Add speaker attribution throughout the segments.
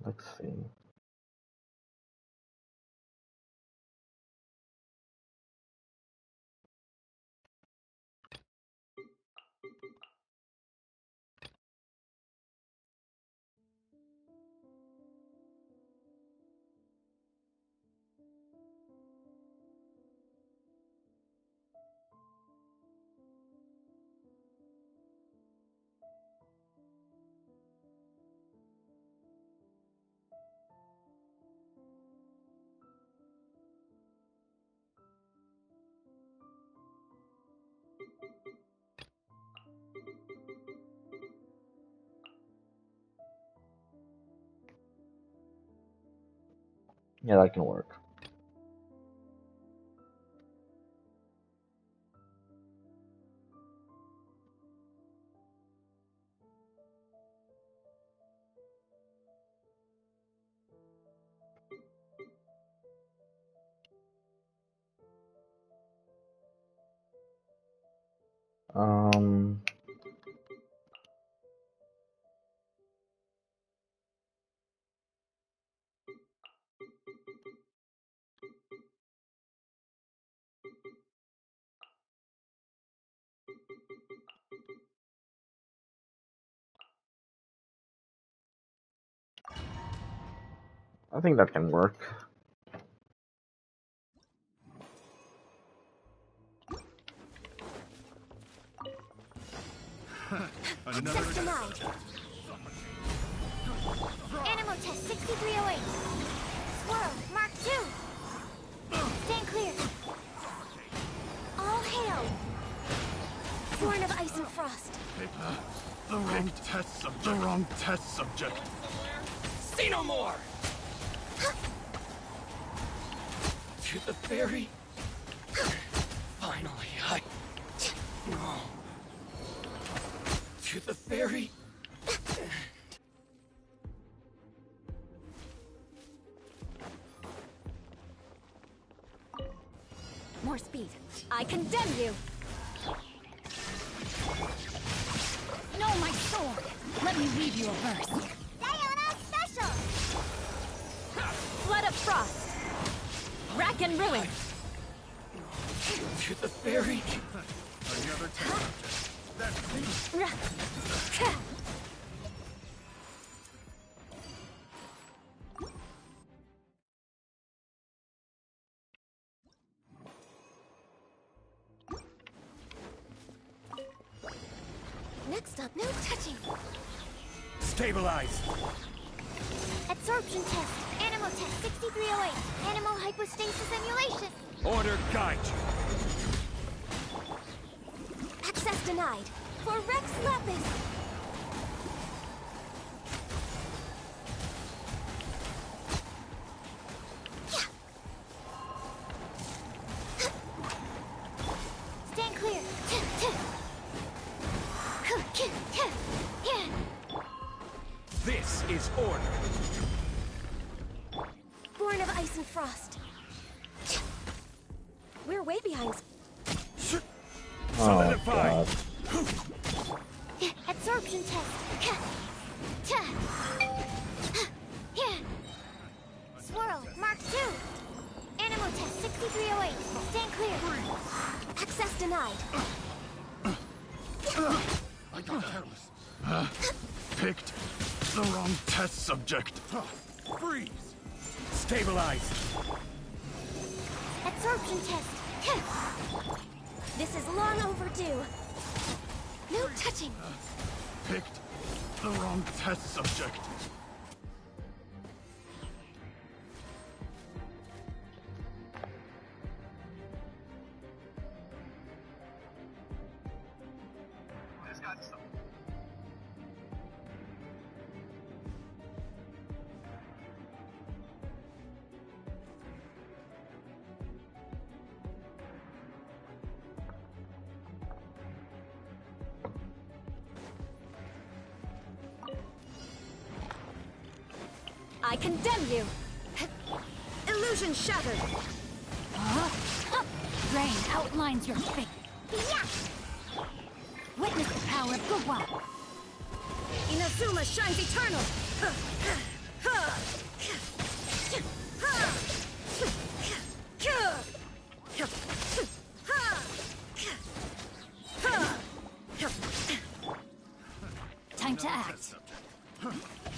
Speaker 1: Let's see. Yeah, that can work. Um, I think that can work.
Speaker 2: Access denied. Animal test 6308. Swirl, Mark 2. Stand clear. All hail. Born of ice and frost.
Speaker 3: The wrong test subject.
Speaker 4: Say no more! To the ferry? Finally, No. To the ferry?
Speaker 2: More speed. I condemn you.
Speaker 5: No, my sword! Let me read you a verse.
Speaker 2: Diana Special!
Speaker 5: Flood of frost! Rack and ruin!
Speaker 4: To the ferry?
Speaker 3: Another test subject. That's me.
Speaker 2: Next up, no touching.
Speaker 3: Stabilize.
Speaker 2: Absorption test. Animal test 6308. Animal hypostasis emulation.
Speaker 3: Order guide you.
Speaker 2: Access denied. For Rex Lapis. Stand clear.
Speaker 3: This is order.
Speaker 2: Born of ice and frost. We're way behind.
Speaker 1: Oh
Speaker 3: Solidify.
Speaker 1: god.
Speaker 2: Absorption test. Swirl, Mark 2. Animal test 6308. Stand clear. Access denied.
Speaker 3: I got careless. Picked the wrong test subject. Freeze. Stabilize.
Speaker 2: Absorption test. This is long overdue. No touching.
Speaker 3: Picked the wrong test subject.
Speaker 2: I condemn you. Illusion shattered.
Speaker 5: Rain outlines your fate.
Speaker 2: Yeah.
Speaker 5: Witness the power of Gugwa.
Speaker 2: Inazuma shines eternal.
Speaker 5: Time to act.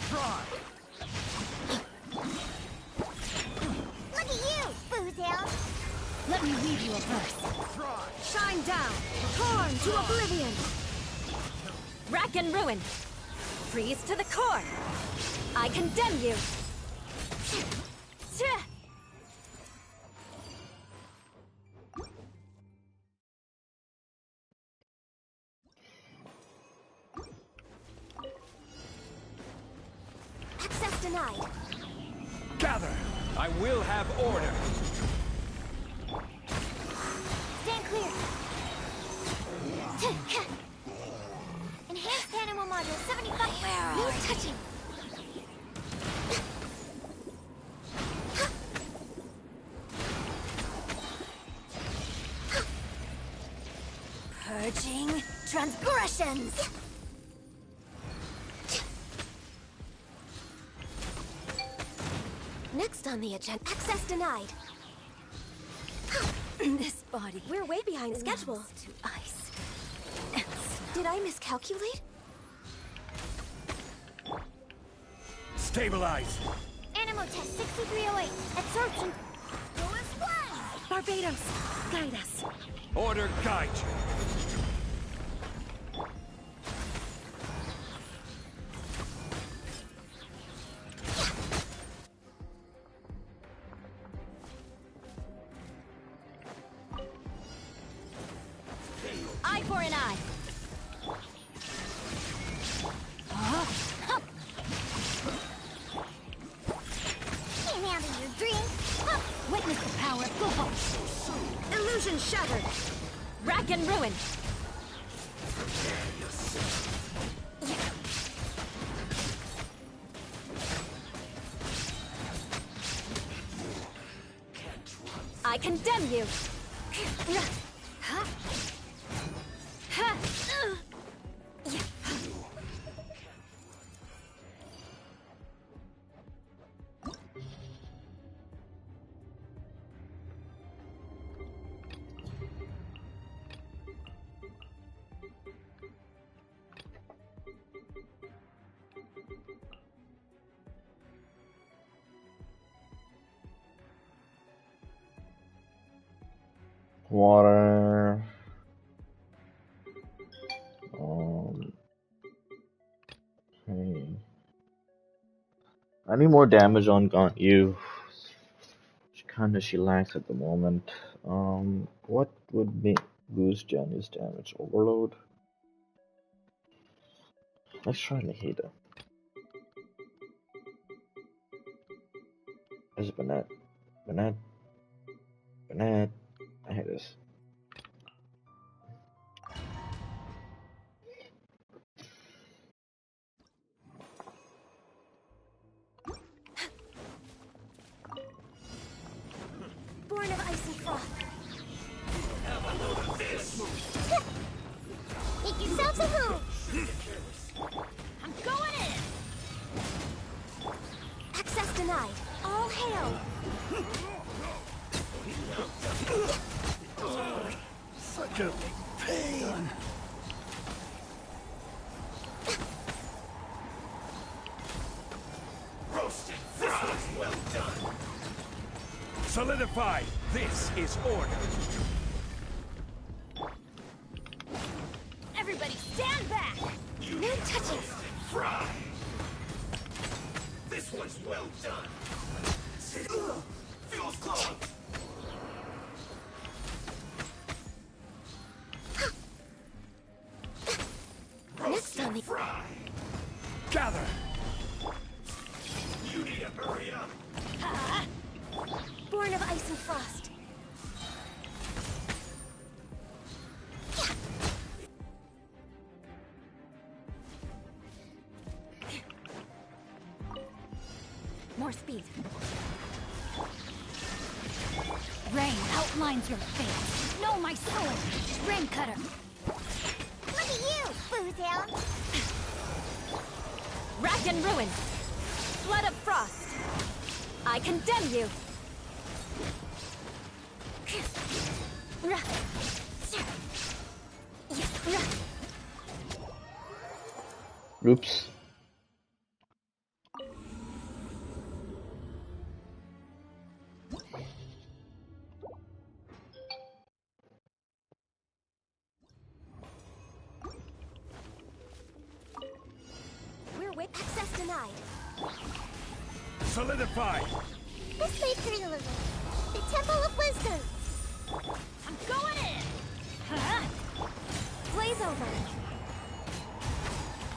Speaker 3: Try.
Speaker 2: Look at you, Boozhound!
Speaker 5: Let me weave you a verse.
Speaker 3: Try.
Speaker 2: Shine down, torn to oblivion!
Speaker 6: Rack and ruin! Freeze to the core! I condemn you!
Speaker 2: Access denied.
Speaker 3: Gather. I will have order.
Speaker 2: Stand clear. Enhanced animal module 75. No touching.
Speaker 6: Purging transgressions!
Speaker 2: Next on the agenda, access denied.
Speaker 6: This body
Speaker 2: We're way behind schedule.
Speaker 6: to ice.
Speaker 2: Did I miscalculate?
Speaker 3: Stabilize.
Speaker 2: Animal test 6308. Absorption. Go and fly!
Speaker 6: Barbados, guide us.
Speaker 3: Order guide you.
Speaker 6: Eye for an eye.
Speaker 2: Can't handle your dream.
Speaker 5: Witness the power of Goho.
Speaker 2: Illusion shattered.
Speaker 6: Rack and ruin. I condemn you.
Speaker 1: Water. Okay. I need more damage on you. She lacks at the moment. What would boost Jenny's damage? Overload? Let's try Nahida. Is it Banette? Banette? Banette? I hate this.
Speaker 2: Born of ice and froth. Make yourselves at home.
Speaker 5: I'm going in.
Speaker 2: Access denied. All hail.
Speaker 3: Such a pain. Roasted. This was well done. Solidify. This is order.
Speaker 5: Everybody stand back.
Speaker 2: No touching.
Speaker 3: Fry. This one's well done. Feels close.
Speaker 2: Next on the
Speaker 3: Fry. Gather. You need to hurry up.
Speaker 2: born of ice and frost.
Speaker 6: More speed.
Speaker 5: Rain outlines your fate. Know my sword. Rain cutter.
Speaker 2: Look at you, Boozhound.
Speaker 6: Rack and ruin. Flood of frost. I condemn you.
Speaker 1: Oops.
Speaker 2: We're with access denied.
Speaker 3: Solidify!
Speaker 2: This may hurt a little. The Temple of Wisdom.
Speaker 5: I'm going in! Huh?
Speaker 2: Blaze over.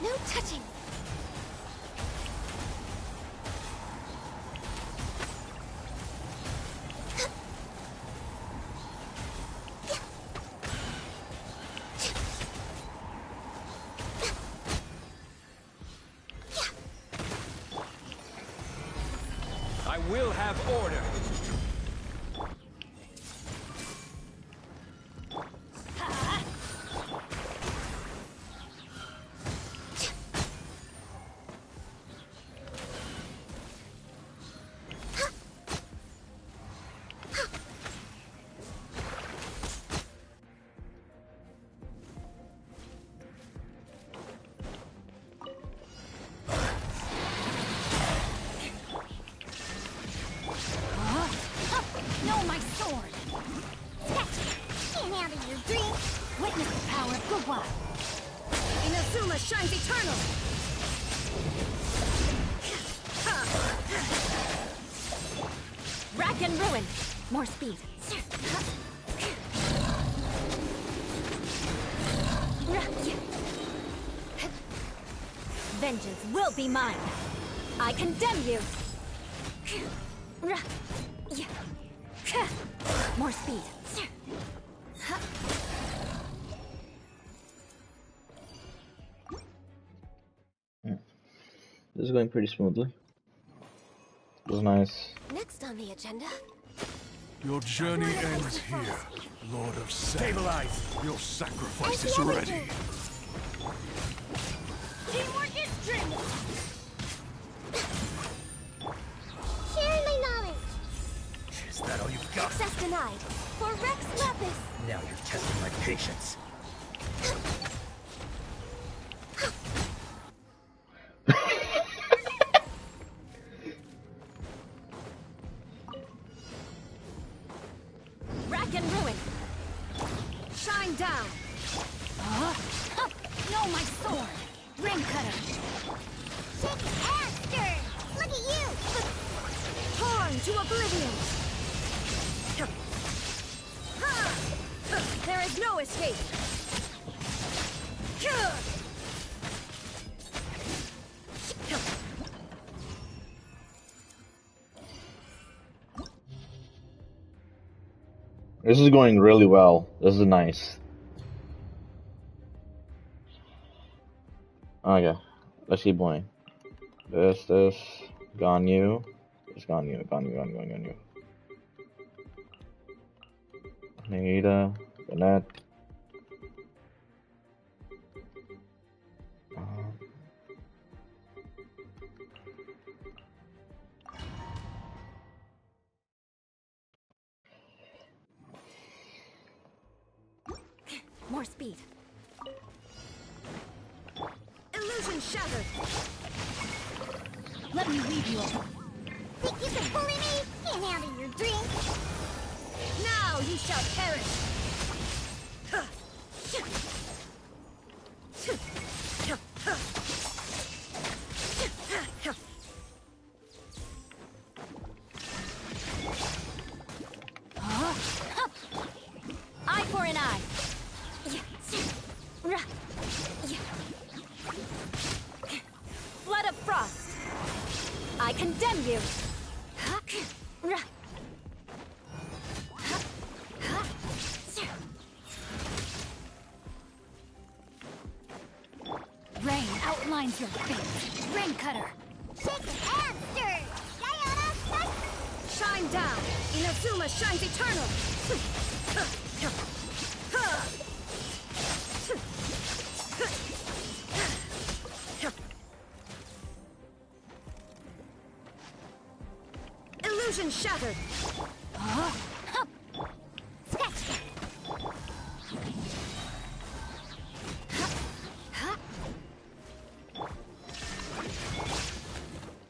Speaker 2: No touching.
Speaker 3: I will have order.
Speaker 5: No, my sword!
Speaker 2: Can't handle your dream.
Speaker 5: Witness the power of Gugwa!
Speaker 6: Inazuma shines eternal. Rack and ruin. More speed. Vengeance will be mine. I condemn you. More speed.
Speaker 1: This is going pretty smoothly. It was nice.
Speaker 2: Next on the agenda.
Speaker 3: Your journey ends here, Lord of Stabilize! Your sacrifice is ready.
Speaker 5: Teamwork is dreaming!
Speaker 2: Sharing my knowledge.
Speaker 7: Is that all you've got?
Speaker 2: Access denied. For Rex Lapis.
Speaker 7: Now you're testing my patience.
Speaker 6: Rack and ruin. Shine down.
Speaker 5: No, my sword! Ring cutter!
Speaker 2: Shake and stir. Look at you.
Speaker 6: Torn to oblivion. There is no escape.
Speaker 1: This is going really well. This is nice. Okay, let's keep going. This, gone you. It's gone you. Nita, Bennett.
Speaker 6: More speed. Illusion shattered.
Speaker 5: Let me leave you alone.
Speaker 2: Think you can bully me? Can't handle your dream.
Speaker 6: Now you shall perish. Eye for an eye. Flood of frost. I condemn you.
Speaker 5: Rain outlines your fate. Rain cutter!
Speaker 2: Shake and stir. Diana,
Speaker 6: Shine down. Inazuma shines eternal. shattered!
Speaker 2: Sketch.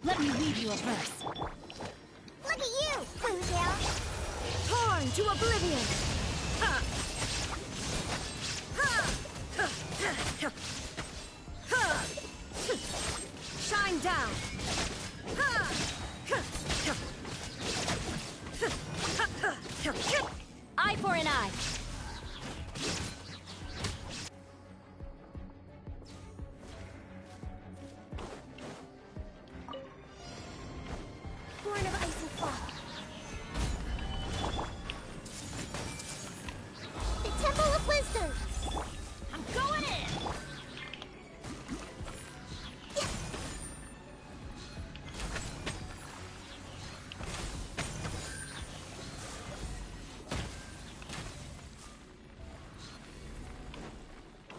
Speaker 5: Let me read you a verse.
Speaker 2: Look at you, Boozle.
Speaker 6: Torn to oblivion! Ha! Ha! Ha! Ha! Ha! Shine down! Ha! Ha! Ha! Eye for an eye!
Speaker 2: Born of ice and frost. The Temple of Wisdom.
Speaker 5: I'm going in!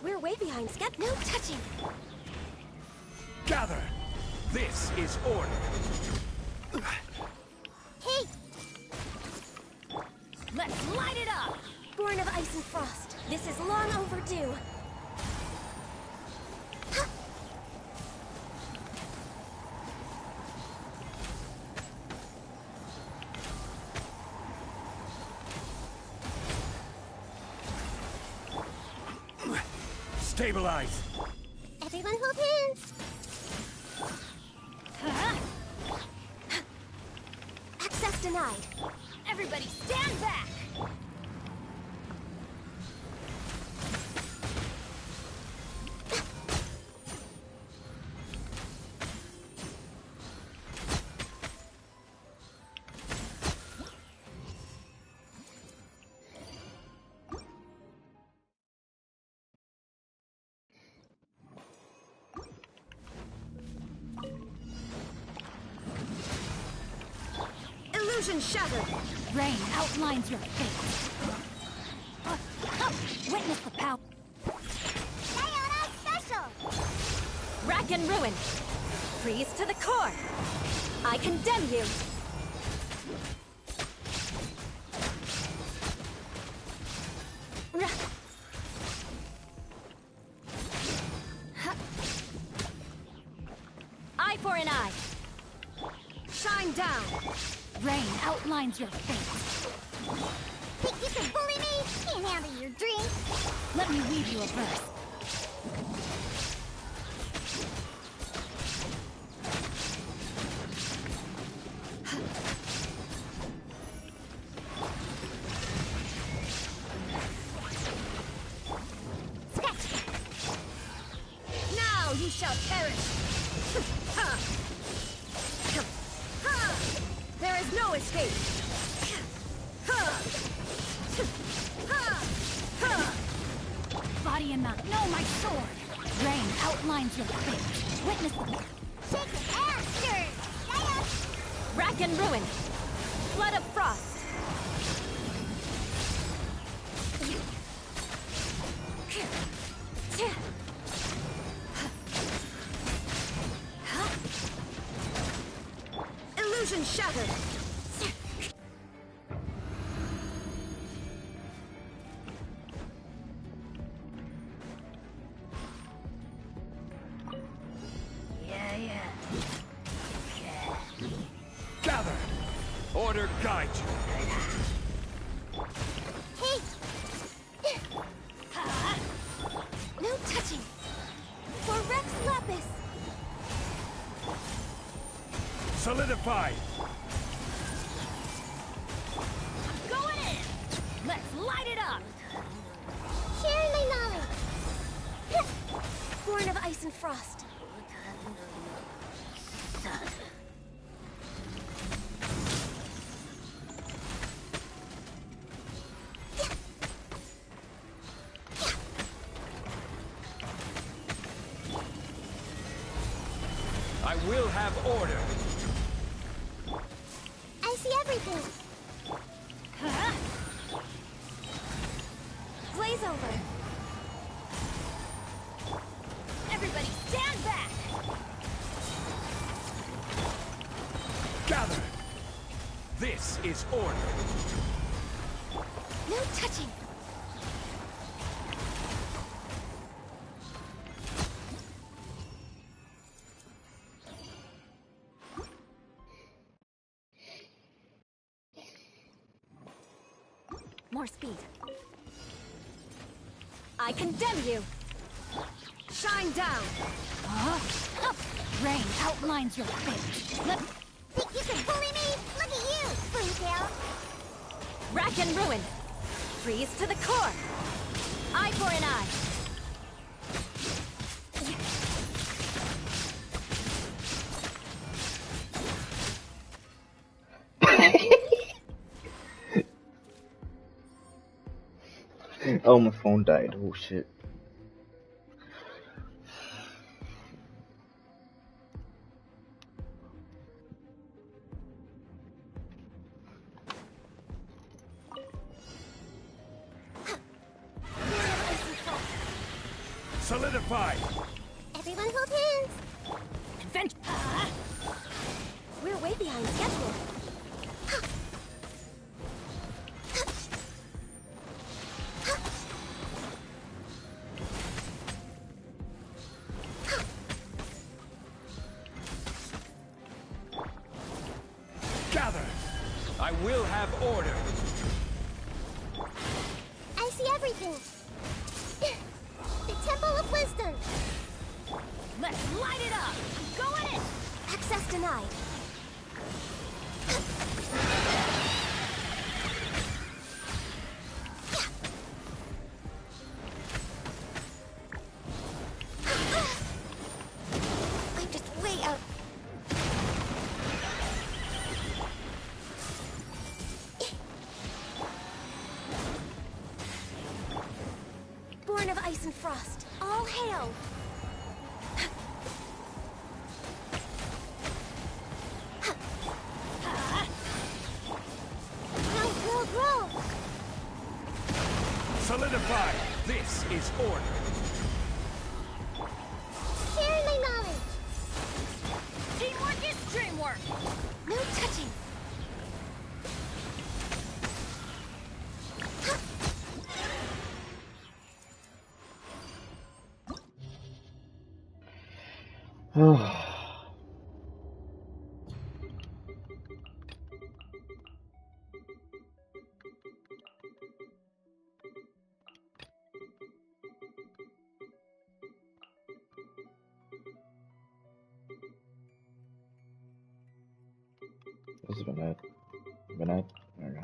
Speaker 6: We're way behind Skep. No touching!
Speaker 3: Gather! This is order.
Speaker 2: Hey,
Speaker 5: Let's light it up!
Speaker 6: Born of ice and frost. This is long overdue.
Speaker 3: Stabilize!
Speaker 2: everyone hold hands.
Speaker 6: Access denied.
Speaker 5: Everybody stand back!
Speaker 6: Illusion shattered.
Speaker 5: Rain outlines your fate. Witness the power.
Speaker 2: Diana Special.
Speaker 6: Rack and ruin. Freeze to the core. I condemn you. Eye for an eye. Shine down.
Speaker 5: Rain outlines your fate.
Speaker 2: Think you can bully me? Can't handle your drink.
Speaker 5: Let me read you a verse.
Speaker 2: Sketch.
Speaker 6: Now you shall perish. Ha! Ha! There is no escape. Ha! Ha! Ha!
Speaker 5: Body and mount. No, my sword! Rain outlines your fate. Witness the...
Speaker 2: Shake it and stir. Diana.
Speaker 6: Rack and ruin. Flood of frost. Illusion shattered.
Speaker 3: Gather! Order guide you.
Speaker 2: Hey.
Speaker 6: No touching. For Rex Lapis.
Speaker 3: Solidify!
Speaker 5: Going in! Let's light it up!
Speaker 2: Sharing my knowledge.
Speaker 6: Born of ice and frost.
Speaker 3: I will have order.
Speaker 2: I see everything.
Speaker 6: Blaze over.
Speaker 5: Everybody stand back!
Speaker 3: Gather! This
Speaker 2: No touching.
Speaker 6: More speed. I condemn you! Shine down!
Speaker 5: Rain outlines your fate. Let
Speaker 2: Think you can bully me? Look at you, Springtail.
Speaker 6: Rack and ruin! Freeze to the core! Eye for an eye!
Speaker 1: Oh, my phone died. Oh shit.
Speaker 3: Solidify!
Speaker 2: Everyone hold hands.
Speaker 5: adventure.
Speaker 6: We're way behind schedule.
Speaker 3: Gather! I will have order.
Speaker 2: I see everything. The Temple of Wisdom.
Speaker 5: Let's light it up. I'm going in.
Speaker 6: Access denied. I'm just way out. Born of ice and frost, all hail!
Speaker 2: Grow.
Speaker 3: Solidify! This is order.
Speaker 2: Share my knowledge.
Speaker 5: Teamwork is dreamwork.
Speaker 6: No touching.
Speaker 1: Oh. This is Vinette. Vinette? There we go.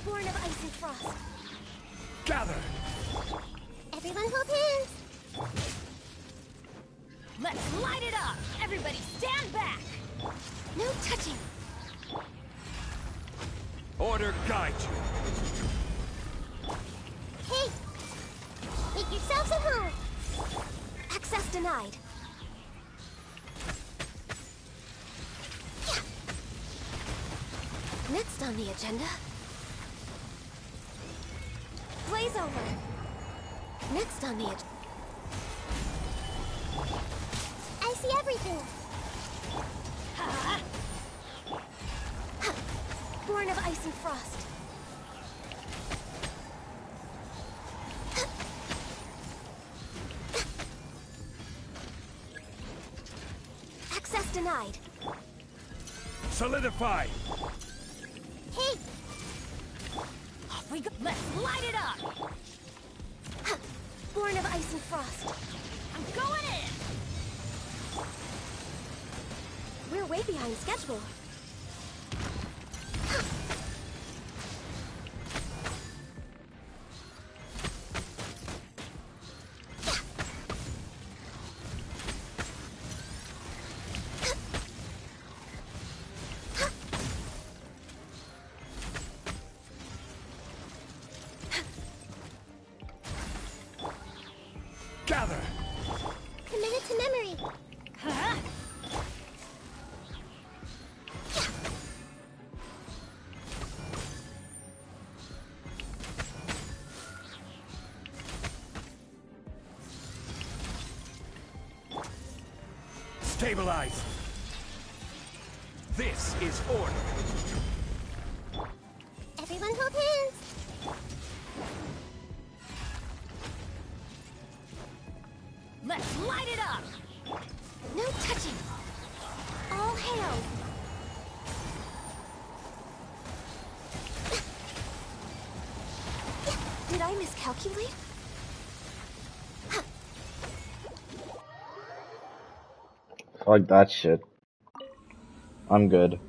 Speaker 6: Born of ice and frost.
Speaker 3: Gather!
Speaker 2: Everyone hold hands.
Speaker 5: Let's light it up. Everybody stand back.
Speaker 6: No touching.
Speaker 3: Order guide you.
Speaker 2: Hey, make yourselves at home.
Speaker 6: Access denied. Next on the agenda. Blaze over. Next on the agenda.
Speaker 2: I see everything.
Speaker 6: Born of ice and frost. Access denied.
Speaker 3: Solidify!
Speaker 2: Hey,
Speaker 5: Off we go. Let's light it up.
Speaker 6: Born of ice and frost.
Speaker 5: I'm going in.
Speaker 6: We're way behind schedule.
Speaker 3: Gather!
Speaker 2: commit it to memory.
Speaker 5: Huh?
Speaker 7: Stabilize! This is order.
Speaker 2: Everyone hold hands.
Speaker 5: Let's light it up!
Speaker 2: No touching. All hail. Did I miscalculate?
Speaker 1: Fuck that shit. I'm good.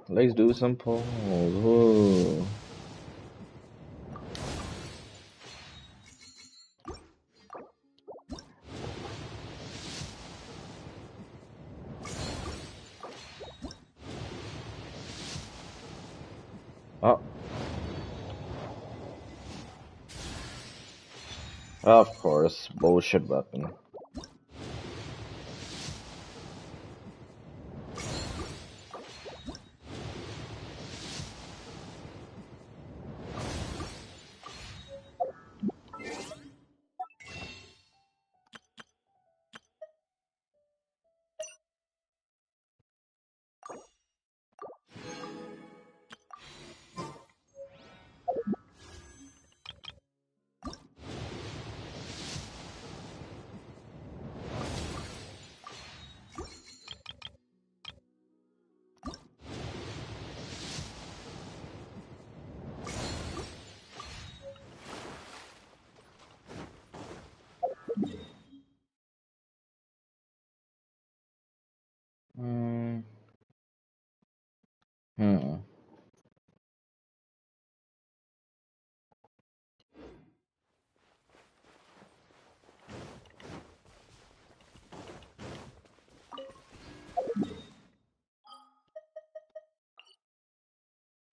Speaker 1: Let's do some polls. Whoa. Oh, of course, bullshit weapon. Hmm. Hmm.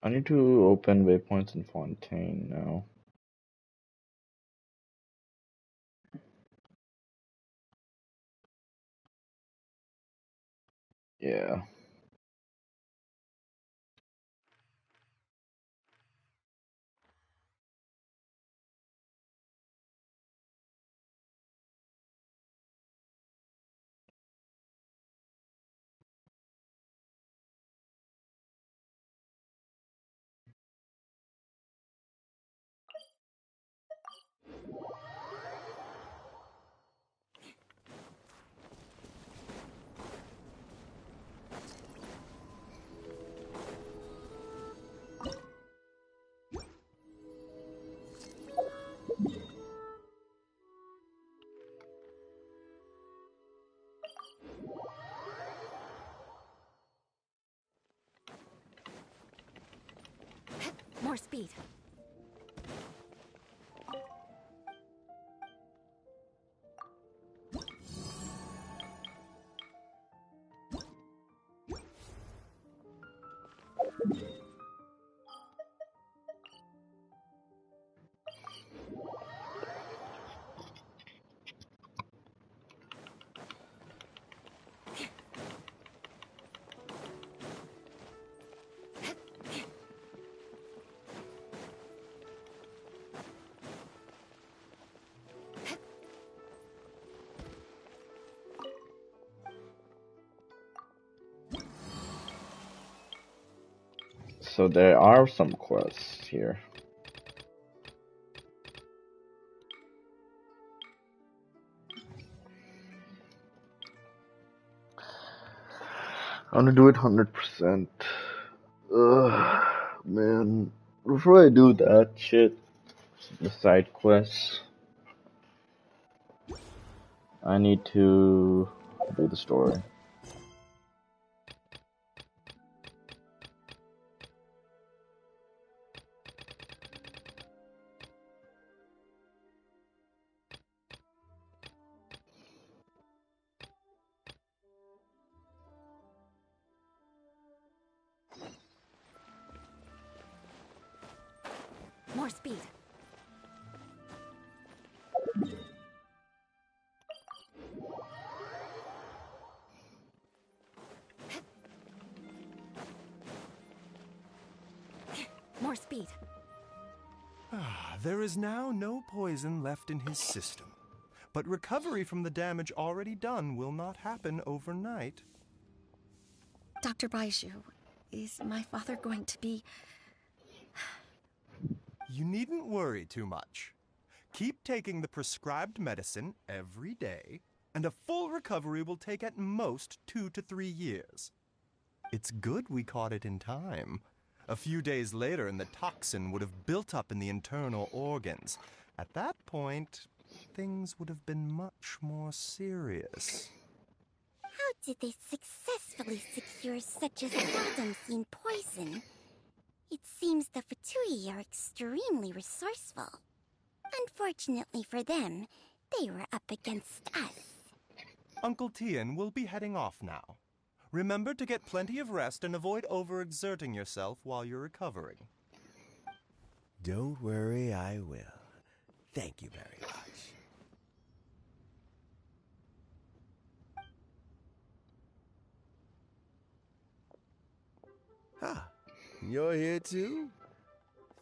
Speaker 1: I need to open waypoints in Fontaine now. Yeah.
Speaker 6: More speed.
Speaker 1: So there are some quests here. I want to do it 100%. Ugh, man. Before I do that shit, The side quests. I need to do the story.
Speaker 6: More speed. More speed.
Speaker 8: There is now no poison left in his system. But recovery from the damage already done will not happen overnight.
Speaker 9: Dr. Baiju, is my father going to be...
Speaker 8: You needn't worry too much. Keep taking the prescribed medicine every day, and a full recovery will take at most 2 to 3 years. It's good we caught it in time. A few days later, and the toxin would have built up in the internal organs. At that point, things would have been much more serious.
Speaker 2: How did they successfully secure such a seldom-seen poison? It seems the Fatui are extremely resourceful. Unfortunately for them, they were up against us.
Speaker 8: Uncle Tian will be heading off now. Remember to get plenty of rest and avoid overexerting yourself while you're recovering.
Speaker 10: Don't worry, I will. Thank you very much. Ah, you're here too?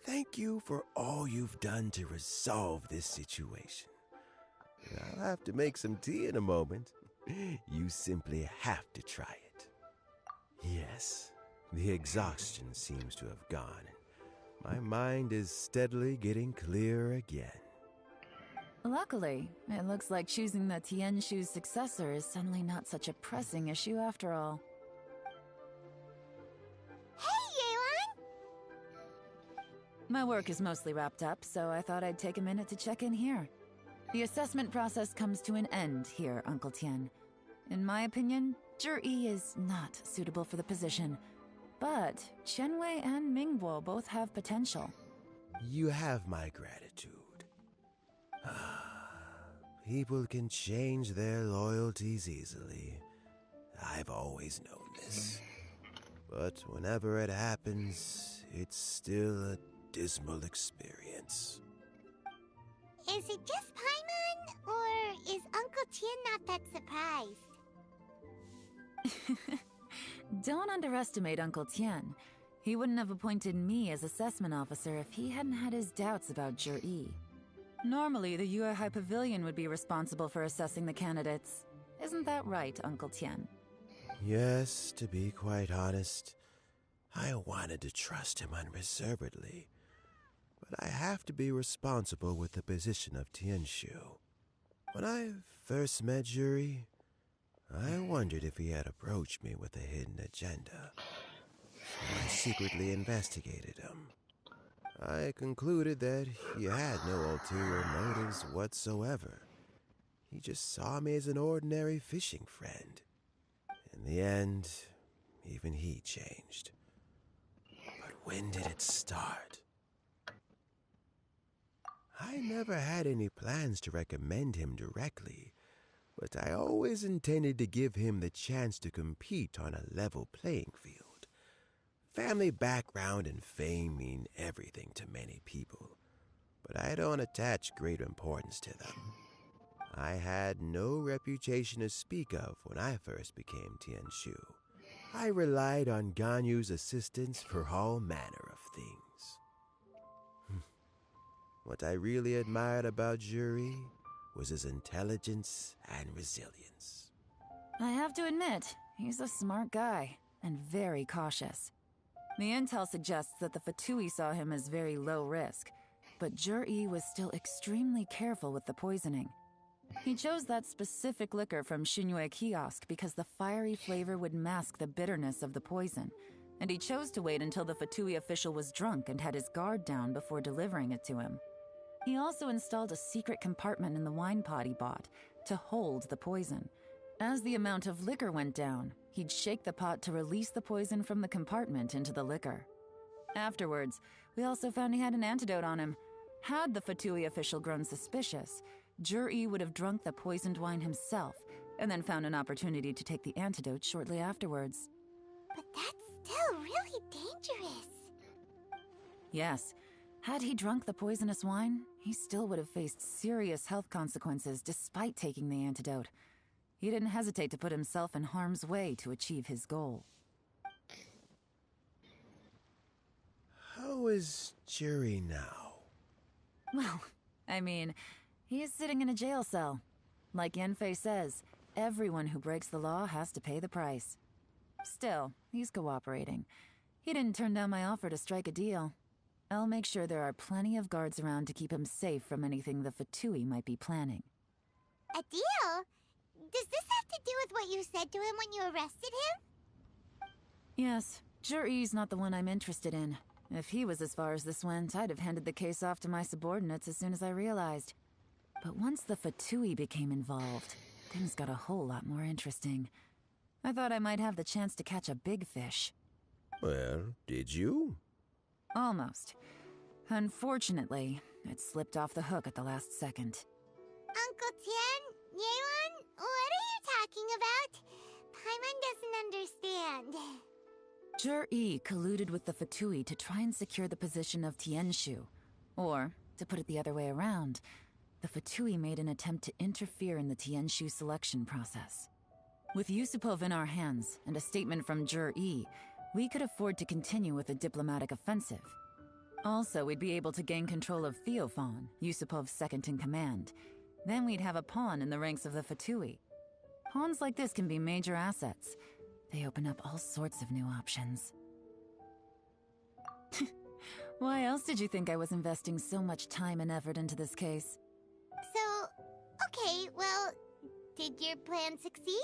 Speaker 10: Thank you for all you've done to resolve this situation. I'll have to make some tea in a moment. You simply have to try it. Yes, the exhaustion seems to have gone. My mind is steadily getting clearer again.
Speaker 11: Luckily, it looks like choosing the Tianshu's successor is suddenly not such a pressing issue after all. My work is mostly wrapped up, so I thought I'd take a minute to check in here. The assessment process comes to an end here, Uncle Tian. In my opinion, Zhi is not suitable for the position, but Qianwei and Mingbo both have potential.
Speaker 10: You have my gratitude. People can change their loyalties easily. I've always known this. But whenever it happens, it's still a dismal experience.
Speaker 2: Is it just Paimon, or is Uncle Tian not that surprised?
Speaker 11: Don't underestimate Uncle Tian. He wouldn't have appointed me as assessment officer if he hadn't had his doubts about Zhi. Normally, the Yuehai Pavilion would be responsible for assessing the candidates. Isn't that right, Uncle Tian?
Speaker 10: Yes, to be quite honest, I wanted to trust him unreservedly. But I have to be responsible with the position of Tianshu. When I first met Zhi, I wondered if he had approached me with a hidden agenda. So I secretly investigated him. I concluded that he had no ulterior motives whatsoever. He just saw me as an ordinary fishing friend. In the end, even he changed. But when did it start? I never had any plans to recommend him directly, but I always intended to give him the chance to compete on a level playing field. Family background and fame mean everything to many people, but I don't attach great importance to them. I had no reputation to speak of when I first became Tianshu. I relied on Ganyu's assistance for all manner of things. What I really admired about Zhi was his intelligence and resilience.
Speaker 11: I have to admit, he's a smart guy, and very cautious. The intel suggests that the Fatui saw him as very low risk, but Zhi was still extremely careful with the poisoning. He chose that specific liquor from Xinyue Kiosk because the fiery flavor would mask the bitterness of the poison, and he chose to wait until the Fatui official was drunk and had his guard down before delivering it to him. He also installed a secret compartment in the wine pot he bought to hold the poison. As the amount of liquor went down, he'd shake the pot to release the poison from the compartment into the liquor. Afterwards, we also found he had an antidote on him. Had the Fatui official grown suspicious, Jur-E would have drunk the poisoned wine himself and then found an opportunity to take the antidote shortly afterwards.
Speaker 2: But that's still really dangerous.
Speaker 11: Yes, had he drunk the poisonous wine, he still would have faced serious health consequences despite taking the antidote. He didn't hesitate to put himself in harm's way to achieve his goal.
Speaker 10: How is Jerry now?
Speaker 11: Well, I mean, he is sitting in a jail cell. Like Yanfei says, everyone who breaks the law has to pay the price. Still, he's cooperating. He didn't turn down my offer to strike a deal. I'll make sure there are plenty of guards around to keep him safe from anything the Fatui might be planning.
Speaker 2: A deal? Does this have to do with what you said to him when you arrested him?
Speaker 11: Yes, Jur-E's not the one I'm interested in. If he was as far as this went, I'd have handed the case off to my subordinates as soon as I realized. But once the Fatui became involved, things got a whole lot more interesting. I thought I might have the chance to catch a big fish.
Speaker 10: Well, did you?
Speaker 11: Almost. Unfortunately, it slipped off the hook at the last second.
Speaker 2: Uncle Tian, Yeon, what are you talking about? Paimon doesn't understand.
Speaker 11: Jur-E colluded with the Fatui to try and secure the position of Tianshu. Or, to put it the other way around, the Fatui made an attempt to interfere in the Tianshu selection process. With Yusupov in our hands and a statement from Jur-E, we could afford to continue with a diplomatic offensive. Also, we'd be able to gain control of Theophan, Yusupov's second-in-command. Then we'd have a pawn in the ranks of the Fatui. Pawns like this can be major assets. They open up all sorts of new options. Why else did you think I was investing so much time and effort into this case?
Speaker 2: So, okay, well, did your plan succeed?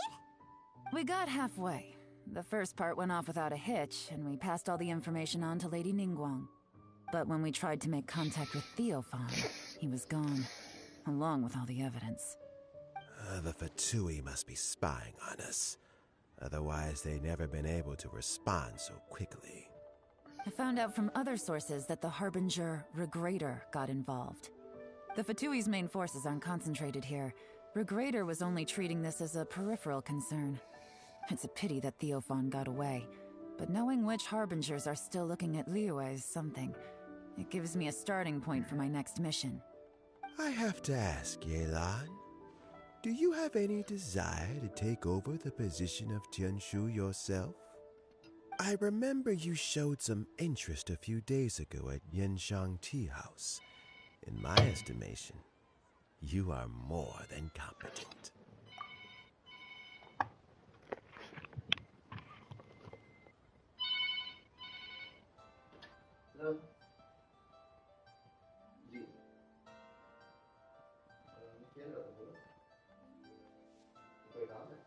Speaker 11: We got halfway. The first part went off without a hitch, and we passed all the information on to Lady Ningguang. But when we tried to make contact with Theophan, he was gone, along with all the evidence.
Speaker 10: The Fatui must be spying on us. Otherwise, they'd never been able to respond so quickly.
Speaker 11: I found out from other sources that the Harbinger, Regrator, got involved. The Fatui's main forces aren't concentrated here. Regrator was only treating this as a peripheral concern. It's a pity that Theophan got away. But knowing which Harbingers are still looking at Liyue is something. It gives me a starting point for my next mission.
Speaker 10: I have to ask, Yelan, do you have any desire to take over the position of Tianshu yourself? I remember you showed some interest a few days ago at Yenshang Tea House. In my estimation, you are more than competent.
Speaker 1: Hello? जी क्या लगा बोलो कोई काम है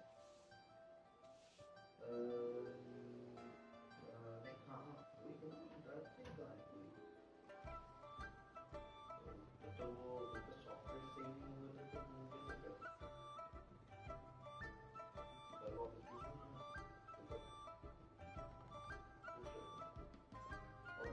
Speaker 1: नहीं हाँ वही तो ड्राइव नहीं कर रहा है तो वो सॉफ्टवेयर सेविंग हुआ तो वो कैसे कर वापस पूछो ना और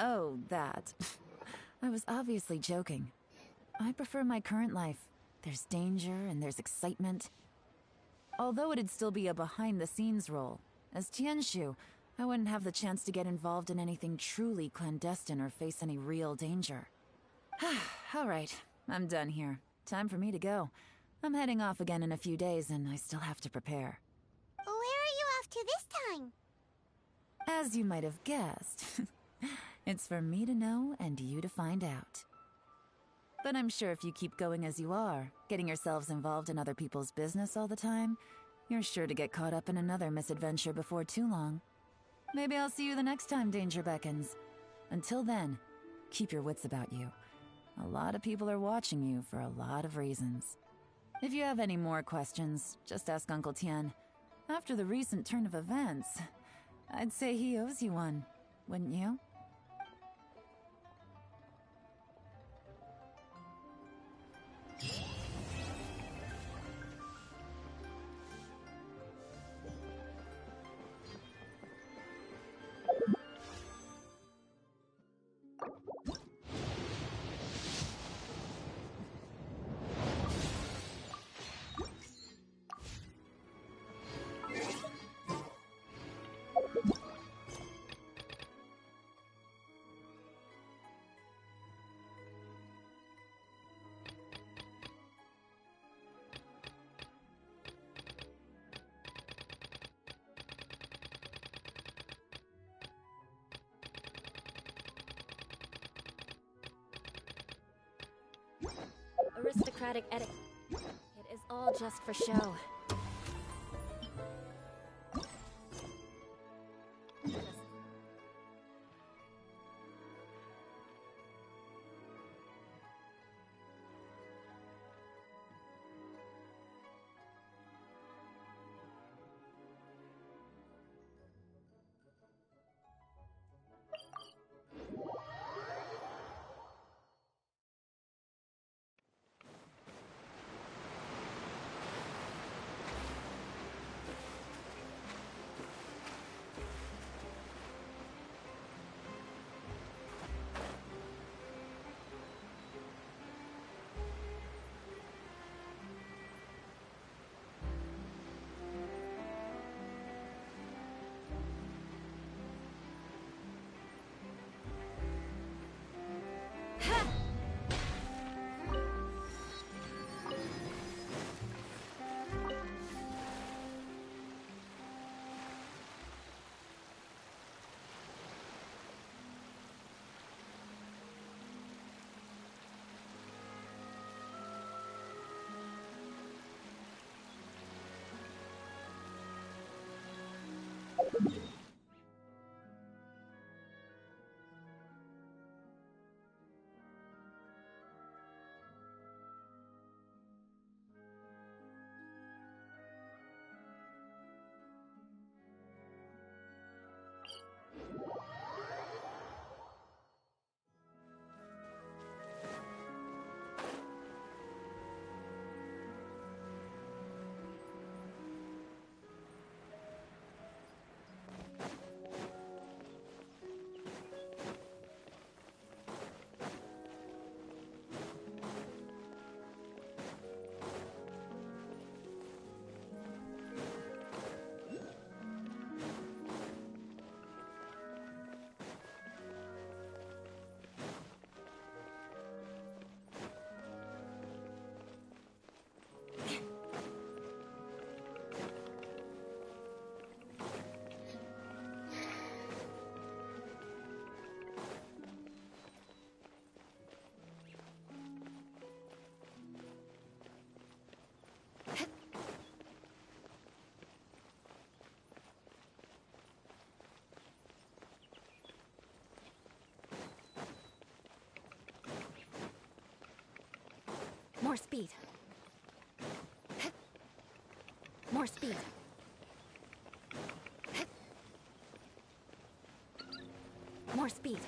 Speaker 11: Oh, that. I was obviously joking. I prefer my current life. There's danger and there's excitement. Although it'd still be a behind-the-scenes role, as Tianshu, I wouldn't have the chance to get involved in anything truly clandestine or face any real danger. Alright, I'm done here. Time for me to go. I'm heading off again in a few days and I still have to prepare.
Speaker 2: Where are you off to this time?
Speaker 11: As you might have guessed, it's for me to know and you to find out. But I'm sure if you keep going as you are, getting yourselves involved in other people's business all the time, you're sure to get caught up in another misadventure before too long. Maybe I'll see you the next time danger beckons. Until then, keep your wits about you. A lot of people are watching you for a lot of reasons. If you have any more questions, just ask Uncle Tian. After the recent turn of events, I'd say he owes you one, wouldn't you?
Speaker 6: Aristocratic etiquette. It is all just for show. More speed. More speed. More speed.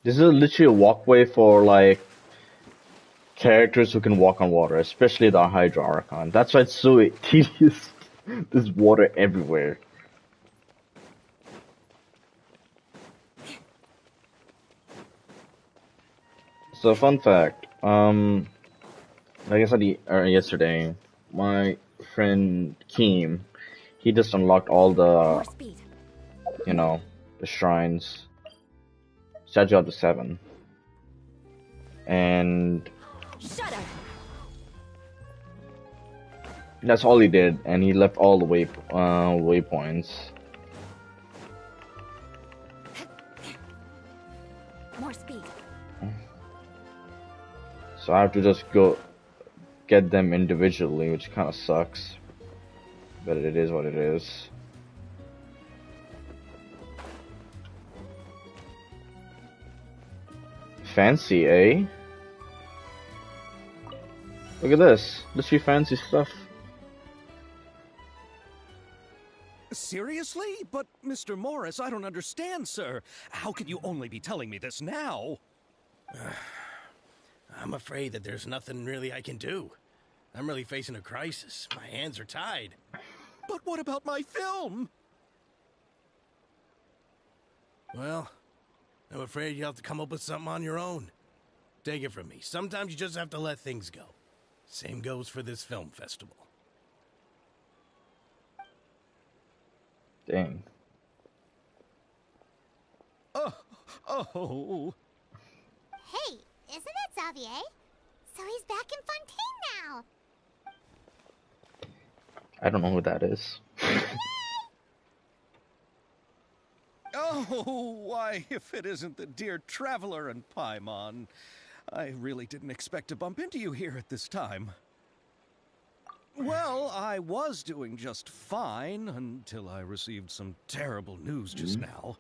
Speaker 1: This is literally a walkway for like characters who can walk on water, especially the Hydra Archon. That's why it's so tedious. There's water everywhere. So fun fact, like I said yesterday, my friend Keem, he just unlocked all the, you know, the shrines. Statue of the 7. And
Speaker 6: Shut up.
Speaker 1: that's all he did, and he left all the waypoints.
Speaker 6: More speed.
Speaker 1: So I have to just go get them individually, which kind of sucks. But it is what it is. Fancy, eh? Look at this. Literally fancy stuff.
Speaker 12: Seriously? But, Mr. Morris, I don't understand, sir. How could you only be telling me this now?
Speaker 7: I'm afraid that there's nothing really I can do. I'm really facing a crisis. My hands are tied.
Speaker 12: But what about my film?
Speaker 7: Well, I'm afraid you'll have to come up with something on your own. Take it from me. Sometimes you just have to let things go. Same goes for this film festival.
Speaker 1: Dang.
Speaker 12: Oh.
Speaker 2: Hey, isn't it Xavier? So he's back in Fontaine now.
Speaker 1: I don't know who that is.
Speaker 12: Oh, why, if it isn't the dear Traveler and Paimon. I really didn't expect to bump into you here at this time. Well, I was doing just fine until I received some terrible news just now.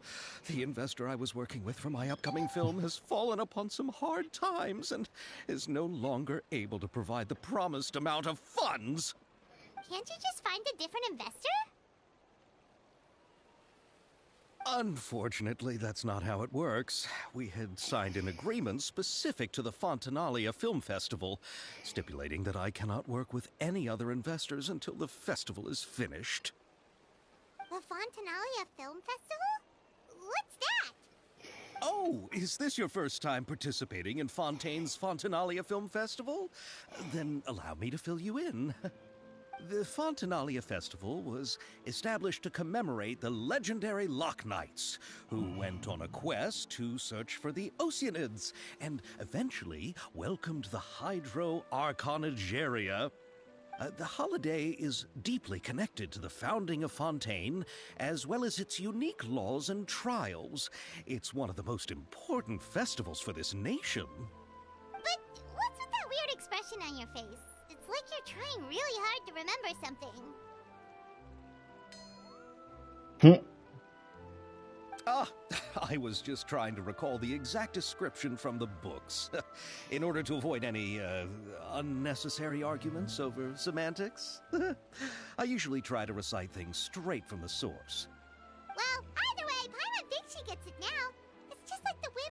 Speaker 12: The investor I was working with for my upcoming film has fallen upon some hard times and is no longer able to provide the promised amount of funds.
Speaker 2: Can't you just find a different investor?
Speaker 12: Unfortunately, that's not how it works. We had signed an agreement specific to the Fontanalia Film Festival, stipulating that I cannot work with any other investors until the festival is finished.
Speaker 2: The Fontanalia Film Festival? What's that?
Speaker 12: Oh, is this your first time participating in Fontaine's Fontanalia Film Festival? Then allow me to fill you in. The Fontanalia Festival was established to commemorate the legendary Loch Knights, who went on a quest to search for the Oceanids, and eventually welcomed the Hydro Archonigeria. The holiday is deeply connected to the founding of Fontaine, as well as its unique laws and trials. It's one of the most important festivals for this nation.
Speaker 2: But what's with that weird expression on your face? It's like you're trying really hard to remember something.
Speaker 12: I was just trying to recall the exact description from the books, in order to avoid any unnecessary arguments over semantics. I usually try to recite things straight from the source.